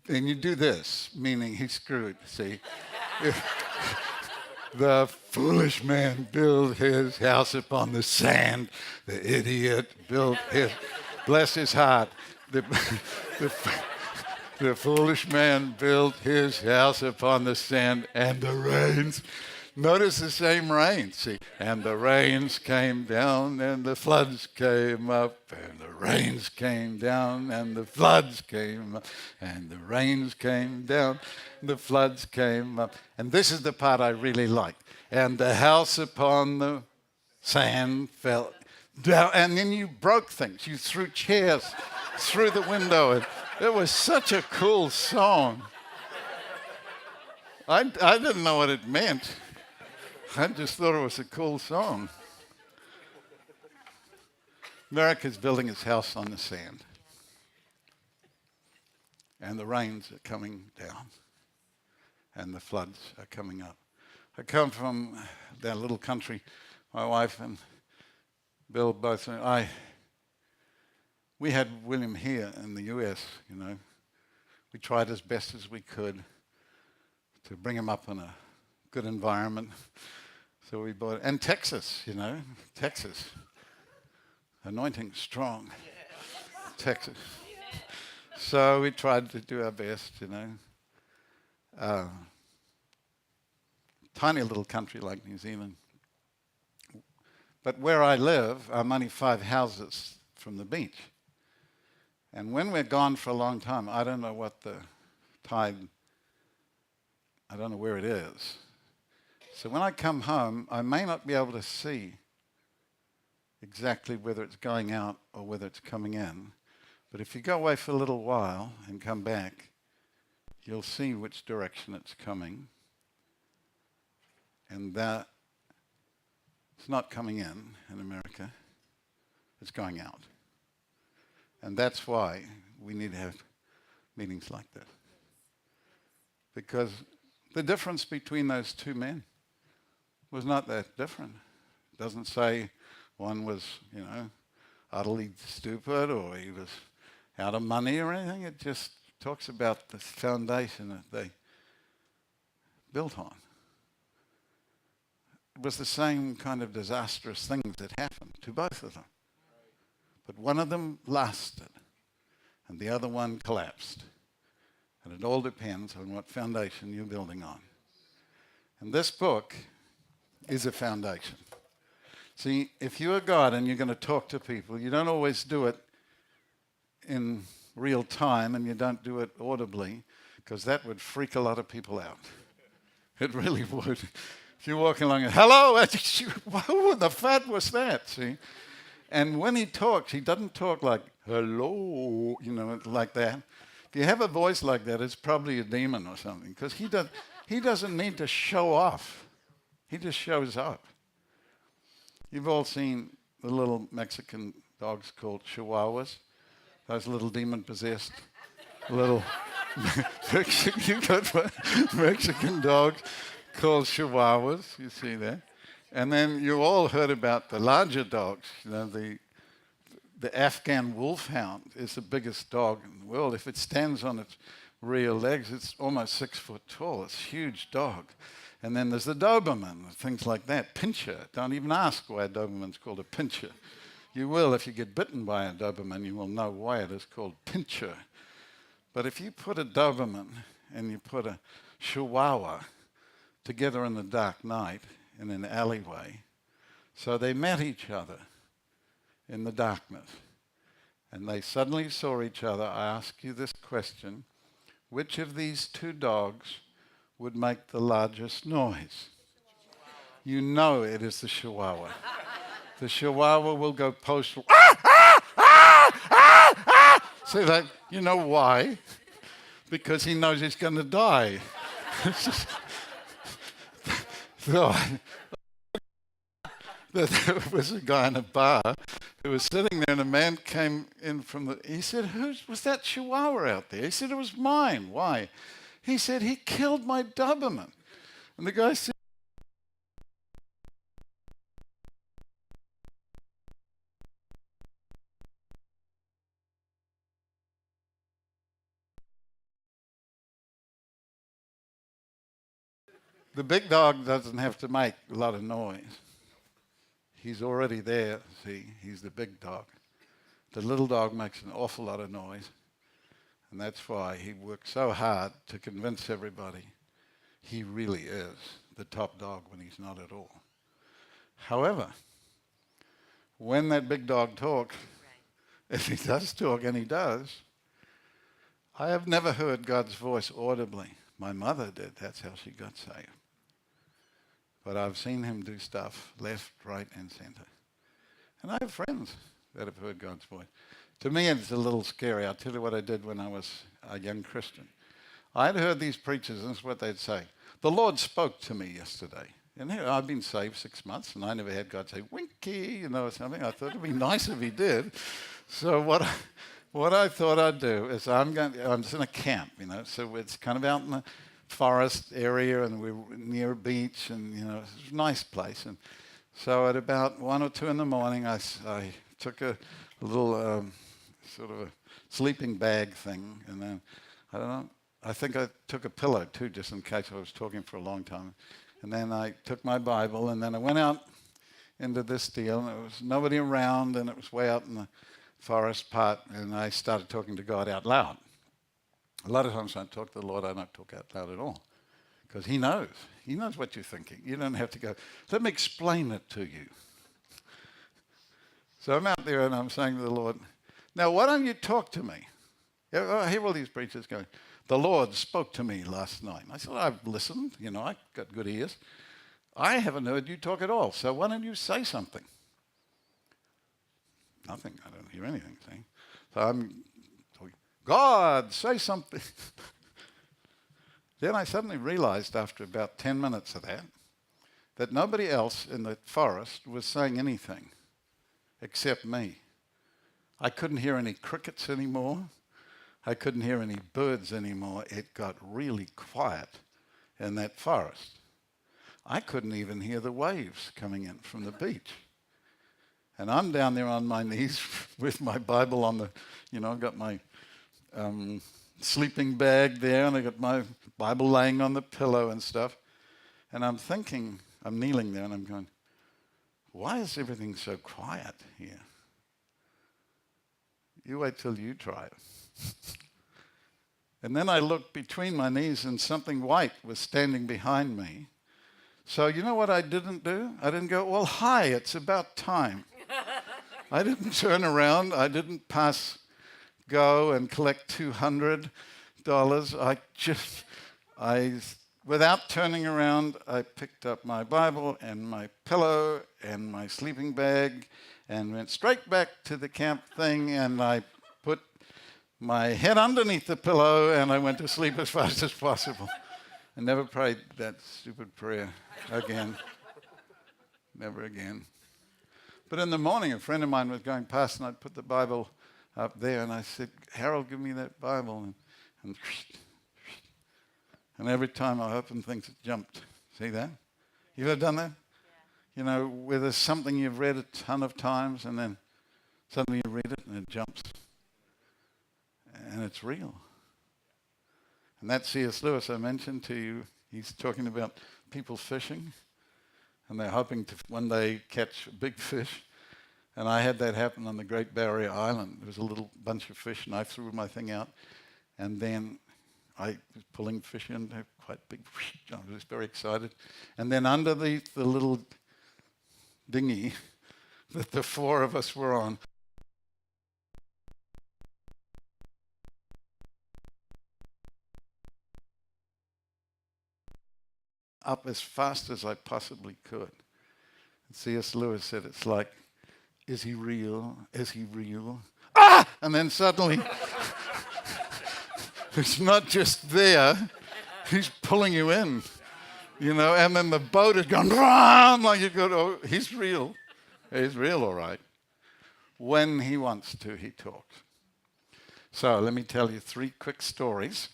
and you do this, meaning he's screwed, see? The foolish man built his house upon the sand. The idiot built his, bless his heart. The foolish man built his house upon the sand, and the rains Notice the same rain, see. And the rains came down and the floods came up, and the rains came down and the floods came up, and the rains came down, the floods came up. And this is the part I really like. And the house upon the sand fell down, and then you broke things. You threw chairs through the window. It was such a cool song. I didn't know what it meant. I just thought it was a cool song. America's building its house on the sand. And the rains are coming down. And the floods are coming up. I come from that little country. My wife and Bill both, we had William here in the US, you know. We tried as best as we could to bring him up in a good environment. So we bought, and Texas, you know, Texas. Anointing strong. Texas. So we tried to do our best, you know. Tiny little country like New Zealand. But where I live, I'm only 5 houses from the beach. And when we're gone for a long time, I don't know what the tide, I don't know where it is. So when I come home, I may not be able to see exactly whether it's going out or whether it's coming in. But if you go away for a little while and come back, you'll see which direction it's coming. And that it's not coming in America, it's going out. And that's why we need to have meetings like this. Because the difference between those two men was not that different. It doesn't say one was, you know, utterly stupid or he was out of money or anything. It just talks about the foundation that they built on. It was the same kind of disastrous things that happened to both of them. But one of them lasted and the other one collapsed. And it all depends on what foundation you're building on. And this book is a foundation. See, if you're God and you're going to talk to people, you don't always do it in real time and you don't do it audibly, because that would freak a lot of people out. It really would. If you're walking along and, hello, what the fat was that, see? And when he talks, he doesn't talk like, hello, you know, like that. If you have a voice like that, it's probably a demon or something, because he doesn't need to show off. He just shows up. You've all seen the little Mexican dogs called Chihuahuas, those little demon-possessed little Mexican dogs called Chihuahuas. You see that? And then you all heard about the larger dogs. You know, the Afghan wolfhound is the biggest dog in the world. If it stands on its rear legs, it's almost 6 foot tall. It's a huge dog. And then there's the Doberman, things like that. Pinscher. Don't even ask why a Doberman's called a Pinscher. You will, if you get bitten by a Doberman, you will know why it is called Pinscher. But if you put a Doberman and you put a Chihuahua together in the dark night in an alleyway, so they met each other in the darkness, and they suddenly saw each other, I ask you this question: which of these two dogs would make the largest noise? You know it is the Chihuahua. The Chihuahua will go postal. So that, you know why? Because he knows he's going to die. So, there was a guy in a bar who was sitting there, and a man came in he said, was that Chihuahua out there? He said, it was mine. Why? He said, he killed my Doberman. And the guy said, the big dog doesn't have to make a lot of noise. He's already there, see, he's the big dog. The little dog makes an awful lot of noise, and that's why he worked so hard to convince everybody he really is the top dog when he's not at all. However, when that big dog talks, if he does talk, and he does, I have never heard God's voice audibly. My mother did. That's how she got saved. But I've seen him do stuff left, right, and center. And I have friends that have heard God's voice. To me, it's a little scary. I'll tell you what I did when I was a young Christian. I'd heard these preachers, and this is what they'd say. The Lord spoke to me yesterday. And here, I've been saved 6 months, and I never had God say, Winkie, or something. I thought it'd be nice if he did. So what I thought I'd do is I'm just in a camp, so it's kind of out in the forest area, and we're near a beach, and, it's a nice place. And so at about 1 or 2 in the morning, I took a little sort of a sleeping bag thing, and then, I don't know, I think I took a pillow too, just in case I was talking for a long time. And then I took my Bible, and then I went out into this deal, and there was nobody around, and it was way out in the forest part, and I started talking to God out loud. A lot of times when I talk to the Lord, I don't talk out loud at all, because he knows. He knows what you're thinking. You don't have to go, let me explain it to you. So I'm out there, and I'm saying to the Lord, now why don't you talk to me? I hear all these preachers going, the Lord spoke to me last night. And I said, I've listened, I got good ears. I haven't heard you talk at all, so why don't you say something? Nothing, I don't hear anything saying. So I'm talking, God, say something. Then I suddenly realized after about 10 minutes of that nobody else in the forest was saying anything except me. I couldn't hear any crickets anymore. I couldn't hear any birds anymore. It got really quiet in that forest. I couldn't even hear the waves coming in from the beach. And I'm down there on my knees with my Bible on the, I've got my sleeping bag there, and I got my Bible laying on the pillow and stuff. And I'm thinking, I'm kneeling there, and I'm going, why is everything so quiet here? You wait till you try it. And then I looked between my knees, and something white was standing behind me. So you know what I didn't do? I didn't go, well, hi, it's about time. I didn't turn around. I didn't go and collect $200. Without turning around, I picked up my Bible and my pillow and my sleeping bag and went straight back to the camp thing, and I put my head underneath the pillow, and I went to sleep as fast as possible. I never prayed that stupid prayer again. Never again. But in the morning, a friend of mine was going past, and I'd put the Bible up there, and I said, Harold, give me that Bible. And every time I opened things, it jumped. See that? You ever done that? Yeah. Where there's something you've read a ton of times, and then suddenly you read it, and it jumps. And it's real. And that C.S. Lewis I mentioned to you, he's talking about people fishing, and they're hoping to one day catch a big fish. And I had that happen on the Great Barrier Island. There was a little bunch of fish, and I threw my thing out, and then I was pulling fish in, quite big. I was very excited. And then underneath the little dinghy that the 4 of us were on, up as fast as I possibly could. And C.S. Lewis said, it's like, is he real? Is he real? Ah! And then suddenly, it's not just there, he's pulling you in, and then the boat is going, run, like you go, oh, he's real. He's real, all right. When he wants to, he talks. So let me tell you 3 quick stories.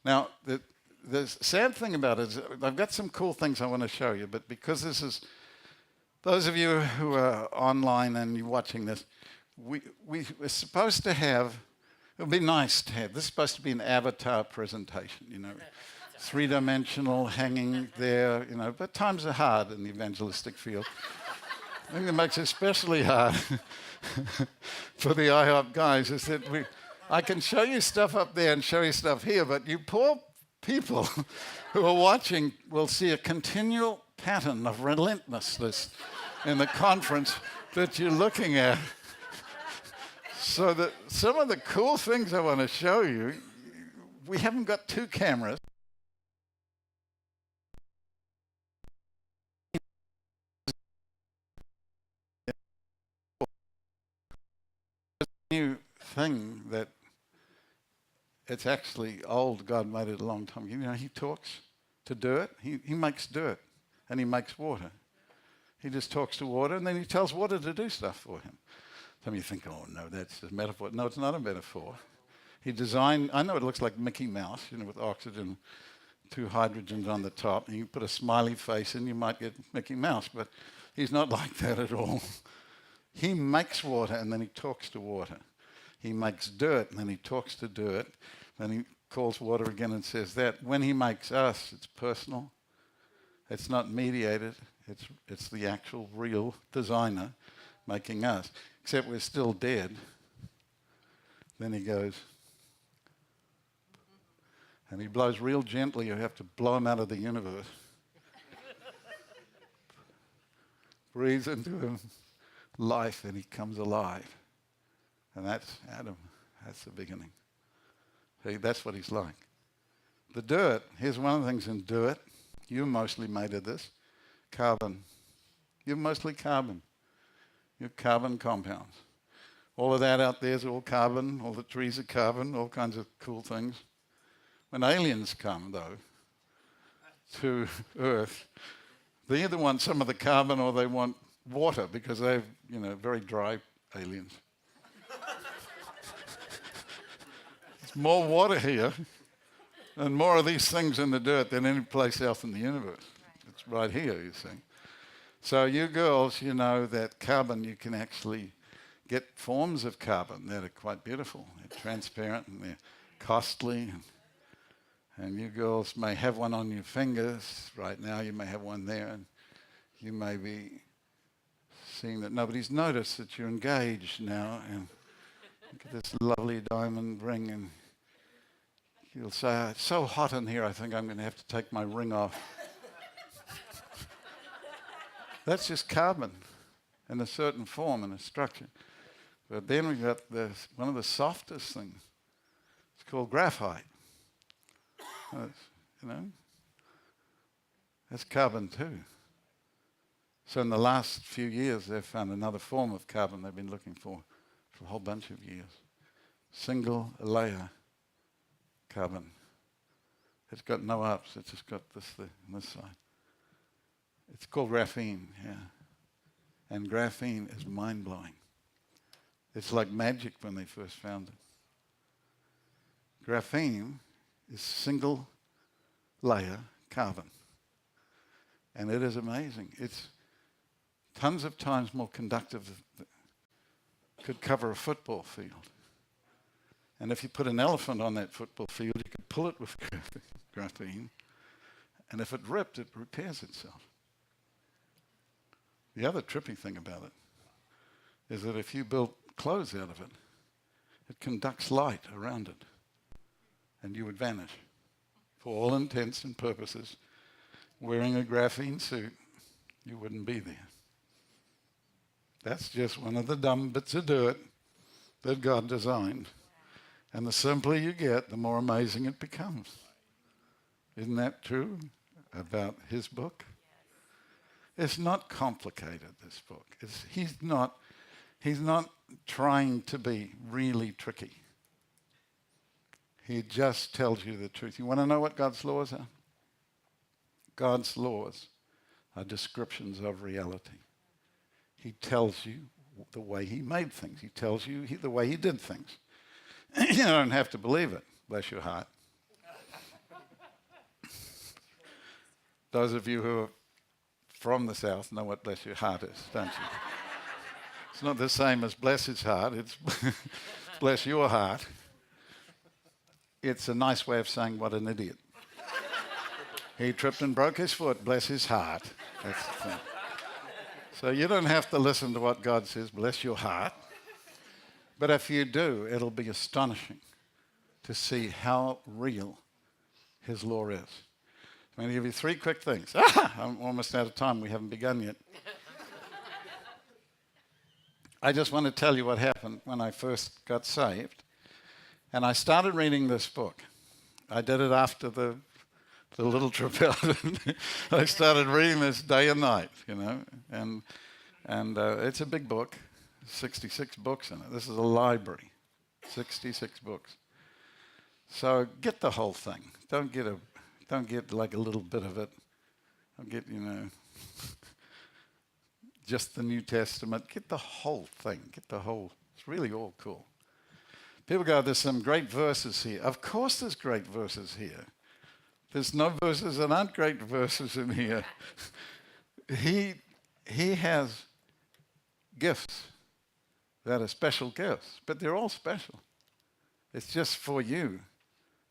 Now, the sad thing about it is I've got some cool things I want to show you, but because this is, those of you who are online and you're watching this, we're supposed to have, it would be nice to have, this is supposed to be an avatar presentation, 3-dimensional hanging there, but times are hard in the evangelistic field. I think it makes it especially hard for the IHOP guys is that I can show you stuff up there and show you stuff here, but you poor people who are watching will see a continual pattern of relentlessness in the conference that you're looking at. So that some of the cool things I want to show you, we haven't got two cameras. New thing that it's actually old. God made it a long time ago. You know, he talks to dirt. He makes dirt, and he makes water. He just talks to water, and then he tells water to do stuff for him. Some of you think, oh, no, that's a metaphor. No, it's not a metaphor. He designed, I know it looks like Mickey Mouse, you know, with oxygen, 2 hydrogens on the top, and you put a smiley face in, you might get Mickey Mouse, but he's not like that at all. He makes water, and then he talks to water. He makes dirt, and then he talks to dirt. Then he calls water again and says that. When he makes us, it's personal. It's not mediated. It's the actual real designer making us. Except we're still dead. Then he goes, and he blows real gently. You have to blow him out of the universe. Breathes into him life, and he comes alive. And that's Adam. That's the beginning. See, that's what he's like. The dirt, here's one of the things in dirt. You're mostly made of this. Carbon. You're mostly carbon. You're carbon compounds. All of that out there is all carbon. All the trees are carbon. All kinds of cool things. When aliens come, though, to Earth, they either want some of the carbon or they want water because they're, very dry aliens. There's more water here and more of these things in the dirt than any place else in the universe. It's right here, you see. So you girls, you know that carbon, you can actually get forms of carbon that are quite beautiful. They're transparent and they're costly. And you girls may have one on your fingers. Right now you may have one there, and you may be seeing that nobody's noticed that you're engaged now. And look at this lovely diamond ring, and you'll say, it's so hot in here, I think I'm going to have to take my ring off. That's just carbon in a certain form and a structure. But then we've got one of the softest things. It's called graphite. That's carbon too. So in the last few years, they've found another form of carbon they've been looking for a whole bunch of years. Single layer carbon. It's got no ups. It's just got this thing on this side. It's called graphene, yeah. And graphene is mind-blowing. It's like magic when they first found it. Graphene is single layer carbon. And it is amazing. It's tons of times more conductive. Could cover a football field. And if you put an elephant on that football field, you could pull it with graphene. And if it ripped, it repairs itself. The other trippy thing about it is that if you build clothes out of it, it conducts light around it. And you would vanish. For all intents and purposes, wearing a graphene suit, you wouldn't be there. That's just one of the dumb bits of dirt that God designed. And the simpler you get, the more amazing it becomes. Isn't that true about his book? It's not complicated, this book. He's not trying to be really tricky. He just tells you the truth. You want to know what God's laws are? God's laws are descriptions of reality. He tells you the way he made things. He tells you the way he did things. You don't have to believe it. Bless your heart. Those of you who are from the South know what bless your heart is, don't you? It's not the same as bless his heart. It's bless your heart. It's a nice way of saying what an idiot. He tripped and broke his foot. Bless his heart. That's the thing. So you don't have to listen to what God says. Bless your heart. But if you do, it'll be astonishing to see how real his law is. I'm going to give you 3 quick things. I'm almost out of time. We haven't begun yet. I just want to tell you what happened when I first got saved. And I started reading this book. I did it after the little trip out. I started reading this day and night, you know. And it's a big book, 66 books in it. This is a library, 66 books. So get the whole thing. Don't get like a little bit of it. Don't get, you know, just the New Testament. Get the whole thing. Get the whole. It's really all cool. People go, there's some great verses here. Of course there's great verses here. There's no verses that aren't great verses in here. He has gifts that are special gifts, but they're all special. It's just for you.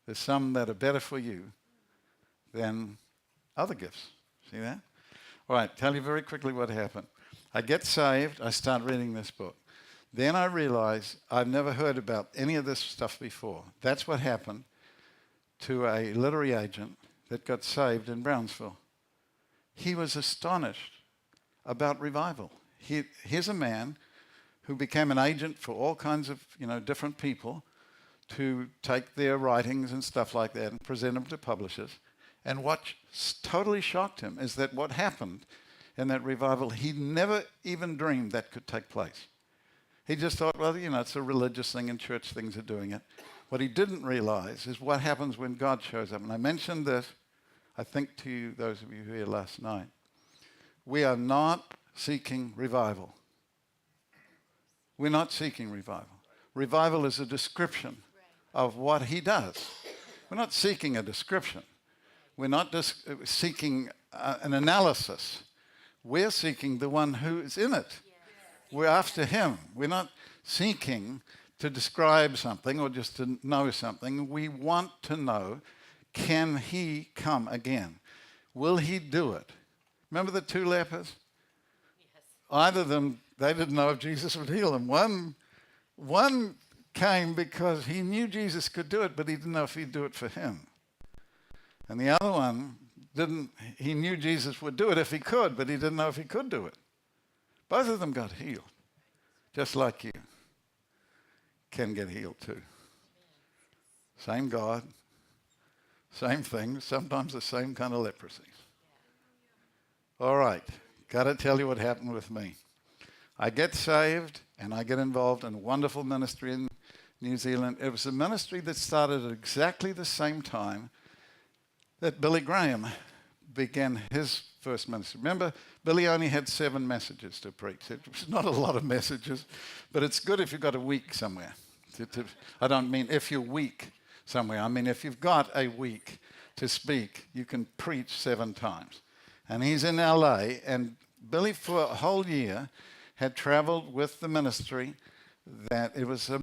There's some that are better for you than other gifts. See that? All right, tell you very quickly what happened. I get saved. I start reading this book. Then I realize I've never heard about any of this stuff before. That's what happened to a literary agent that got saved in Brownsville. He was astonished about revival. Here's a man who became an agent for all kinds of, you know, different people to take their writings and stuff like that and present them to publishers. And what totally shocked him is that what happened in that revival, he never even dreamed that could take place. He just thought, well, you know, it's a religious thing and church things are doing it. What he didn't realize is what happens when God shows up. And I mentioned this, I think, to you, those of you who were here last night. We are not seeking revival. We're not seeking revival. Revival is a description of what he does. We're not seeking a description. We're not just seeking an analysis. We're seeking the one who is in it. We're after him. We're not seeking to describe something or just to know something. We want to know, can he come again? Will he do it? Remember the 2 lepers? Yes. Either of them, they didn't know if Jesus would heal them. One came because he knew Jesus could do it, but he didn't know if he'd do it for him. And the other one he knew Jesus would do it if he could, but he didn't know if he could do it. Both of them got healed, just like you can get healed too. Same God, same thing, sometimes the same kind of leprosy. All right, got to tell you what happened with me. I get saved and I get involved in a wonderful ministry in New Zealand. It was a ministry that started at exactly the same time that Billy Graham began his first ministry. Remember, Billy only had 7 messages to preach. It was not a lot of messages, but it's good if you've got a week somewhere. I don't mean if you're weak somewhere. I mean if you've got a week to speak, you can preach 7 times. And he's in LA, and Billy for a whole year had traveled with the ministry that it was a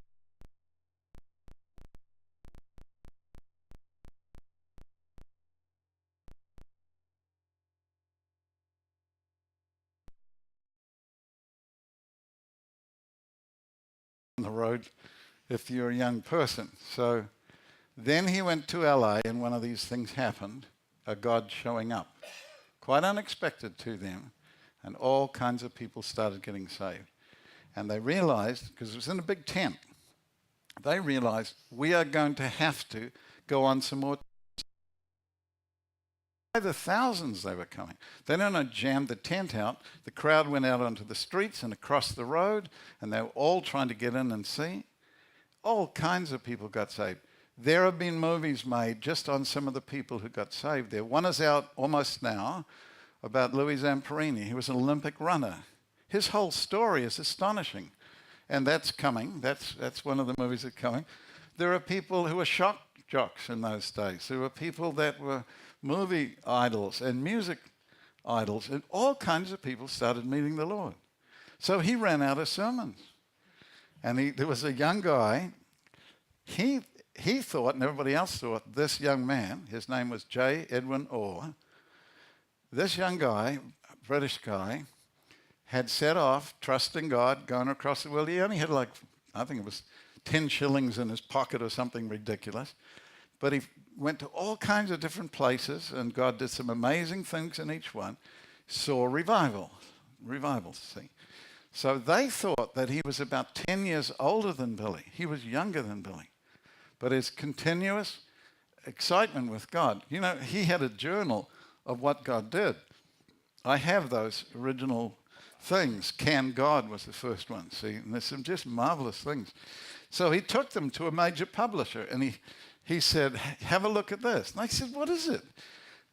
on the road if you're a young person. So then he went to LA and one of these things happened, a God showing up. Quite unexpected to them, and all kinds of people started getting saved. And they realized, because it was in a big tent, they realized we are going to have to go on some more. By the thousands they were coming. They not jammed the tent out. The crowd went out onto the streets and across the road, and they were all trying to get in and see. All kinds of people got saved. There have been movies made just on some of the people who got saved there. One is out almost now about Louis Zamperini. He was an Olympic runner. His whole story is astonishing. And that's coming. That's one of the movies that are coming. There are people who were shock jocks in those days. There were people that were movie idols and music idols. And all kinds of people started meeting the Lord. So he ran out of sermons. And there was a young guy. He thought, and everybody else thought, this young man, his name was J. Edwin Orr, this young guy, British guy, had set off, trusting God, going across the world. He only had I think it was 10 shillings in his pocket or something ridiculous. But he went to all kinds of different places, and God did some amazing things in each one. Saw revivals, see. So they thought that he was about 10 years older than Billy. He was younger than Billy. But his continuous excitement with God, you know, he had a journal of what God did. I have those original things. Can God was the first one, see, and there's some just marvelous things. So he took them to a major publisher, and he said, have a look at this. And I said, what is it?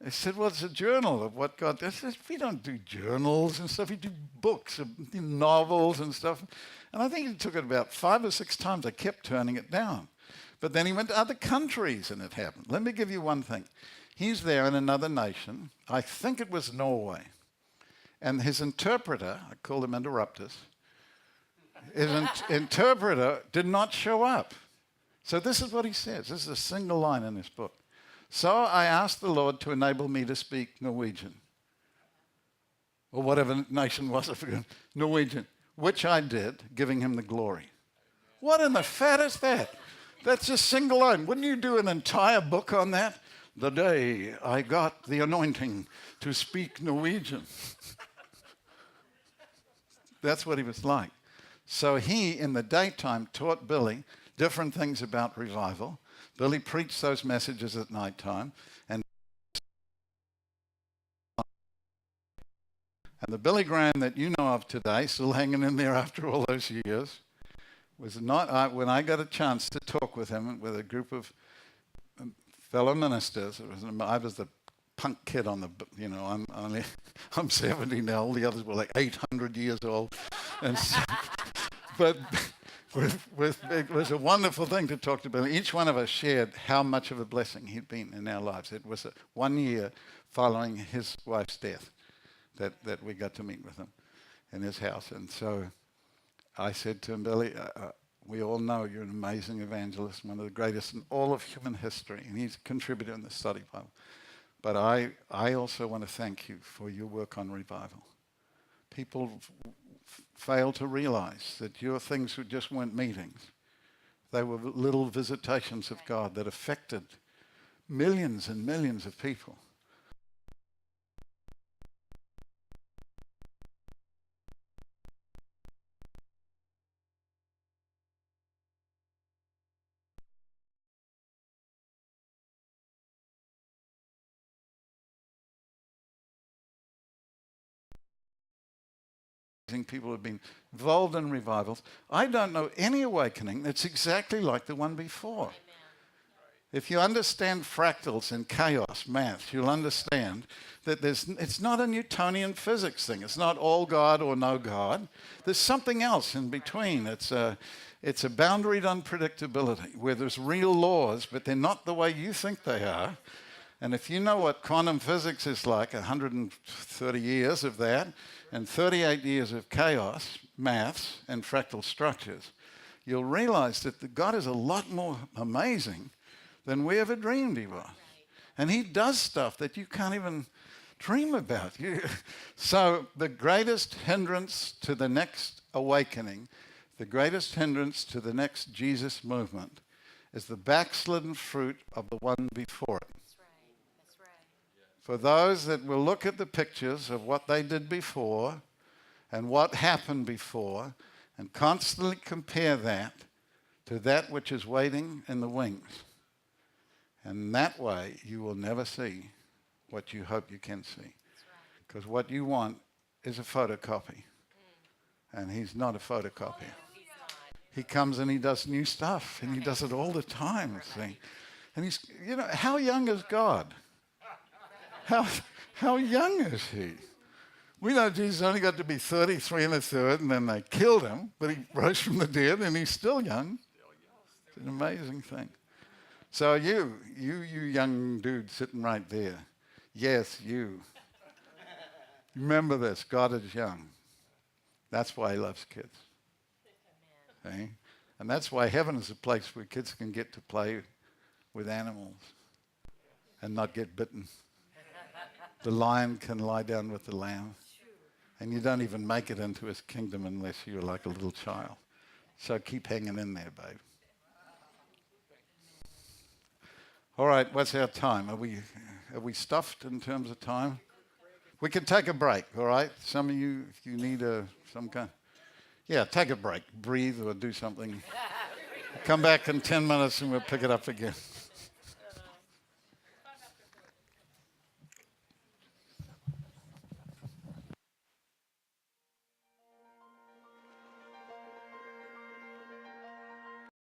They said, well, it's a journal of what God does. I said, we don't do journals and stuff. We do books, novels and stuff. And I think it took it about 5 or 6 times. I kept turning it down. But then he went to other countries, and it happened. Let me give you one thing. He's there in another nation. I think it was Norway. And his interpreter, I call him interruptus, his interpreter did not show up. So this is what he says. This is a single line in this book. So I asked the Lord to enable me to speak Norwegian. Or whatever nation was, I forgot. Norwegian. Which I did, giving him the glory. What in the fat is that? That's a single line. Wouldn't you do an entire book on that? The day I got the anointing to speak Norwegian. That's what he was like. So he, in the daytime, taught Billy different things about revival. Billy preached those messages at nighttime. And the Billy Graham that you know of today, still hanging in there after all those years, was not, when I got a chance to talk with him, with a group of fellow ministers, I was the punk kid on the, you know, I'm 70 now, all the others were like 800 years old. And so, but it was a wonderful thing to talk to Billy. Each one of us shared how much of a blessing he'd been in our lives. It was 1 year following his wife's death that we got to meet with him in his house. And so I said to him, Billy, we all know you're an amazing evangelist, one of the greatest in all of human history, and he's a contributor in the study Bible. But I also want to thank you for your work on revival. People fail to realize that your things just weren't meetings. They were little visitations of God that affected millions and millions of people. People have been involved in revivals. I don't know any awakening that's exactly like the one before. Amen. If you understand fractals and chaos math, you'll understand that it's not a Newtonian physics thing. It's not all God or no God. There's something else in between. It's a boundaried unpredictability where there's real laws, but they're not the way you think they are. And if you know what quantum physics is like, 130 years of that, and 38 years of chaos, maths, and fractal structures, you'll realize that God is a lot more amazing than we ever dreamed he was. And he does stuff that you can't even dream about. So the greatest hindrance to the next awakening, the greatest hindrance to the next Jesus movement, is the backslidden fruit of the one before it. For those that will look at the pictures of what they did before and what happened before and constantly compare that to that which is waiting in the wings. And that way you will never see what you hope you can see. Because what you want is a photocopy. And he's not a photocopier. He comes and he does new stuff, and he does it all the time. See? And he's, you know, how young is God? How young is he? We know Jesus only got to be 33 and a third, and then they killed him, but he rose from the dead, and he's still young. It's an amazing thing. So you young dude sitting right there, yes, you. Remember this, God is young. That's why he loves kids. Okay? And that's why heaven is a place where kids can get to play with animals and not get bitten. The lion can lie down with the lamb. And you don't even make it into his kingdom unless you're like a little child. So keep hanging in there, babe. All right, what's our time? Are we stuffed in terms of time? We can take a break, all right? Some of you, if you need some kind, yeah, take a break, breathe or do something. Come back in 10 minutes and we'll pick it up again.